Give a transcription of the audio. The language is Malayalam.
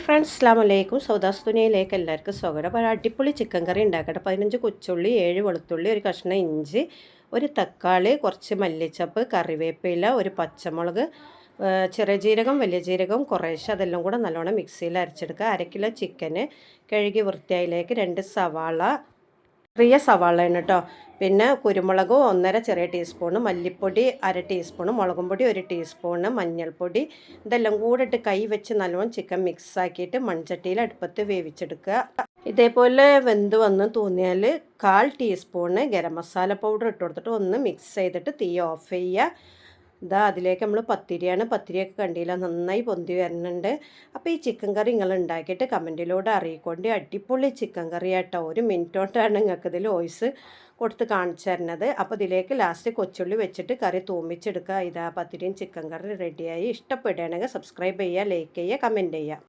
ഫ്രണ്ട്സ് അസ്സലാമു അലൈക്കും. സൗദാസ് തുനിയയിലേക്ക് എല്ലാവർക്കും സ്വാഗതം. അപ്പോൾ അടിപൊളി ചിക്കൻ കറി ഉണ്ടാക്കട്ടെ. 15 കൊച്ചുള്ളി, 7 വെളുത്തുള്ളി, ഒരു കഷ്ണം ഇഞ്ചി, ഒരു തക്കാളി, കുറച്ച് മല്ലിച്ചപ്പ്, കറിവേപ്പില, ഒരു പച്ചമുളക്, ചെറിയ ജീരകം, വലിയ ജീരകം കുറേശ്ശെ, അതെല്ലാം കൂടെ നല്ലോണം മിക്സിയിൽ അരച്ചെടുക്കുക. 1 കിലോ ചിക്കന് കഴുകി വൃത്തിയായിലേക്ക് 2 സവാള, ചെറിയ സവാളയാണ് കേട്ടോ. പിന്നെ കുരുമുളക് 1.5 ചെറിയ ടീസ്പൂണ്, മല്ലിപ്പൊടി 1/2 ടീസ്പൂണ്, മുളകും പൊടി 1 ടീസ്പൂണ്, മഞ്ഞൾപ്പൊടി, ഇതെല്ലാം കൂടെ ഇട്ട് കൈ വെച്ച് നല്ലോണം ചിക്കൻ മിക്സ് ആക്കിയിട്ട് മൺചട്ടിയിൽ അടുപ്പത്ത് വേവിച്ചെടുക്കുക. ഇതേപോലെ വെന്ത് വന്ന് തോന്നിയാൽ 1/4 ടീസ്പൂണ് ഗരം മസാല പൗഡർ ഇട്ട് കൊടുത്തിട്ട് ഒന്ന് മിക്സ് ചെയ്തിട്ട് തീ ഓഫ് ചെയ്യുക. ഇതാ അതിലേക്ക് നമ്മൾ പത്തിരിയൊക്കെ കണ്ടില്ല, നന്നായി പൊന്തി വരുന്നുണ്ട്. അപ്പോൾ ഈ ചിക്കൻ കറി നിങ്ങൾ ഉണ്ടാക്കിയിട്ട് കമൻറ്റിലൂടെ അറിയിക്കൊണ്ട്. അടിപൊളി ചിക്കൻ കറി ആട്ടോ. 1 മിനിറ്റ് കൊണ്ടാണ് നിങ്ങൾക്ക് ഇതിൽ വോയിസ് കൊടുത്ത് കാണിച്ചു തരുന്നത്. അപ്പോൾ ഇതിലേക്ക് ലാസ്റ്റ് കൊച്ചുള്ളി വെച്ചിട്ട് കറി തൂമിച്ചെടുക്കുക. ഇതാ പത്തിരിയും ചിക്കൻ കറി റെഡിയായി. ഇഷ്ടപ്പെടുകയാണെങ്കിൽ സബ്സ്ക്രൈബ് ചെയ്യുക, ലൈക്ക് ചെയ്യുക, കമൻറ്റ് ചെയ്യുക.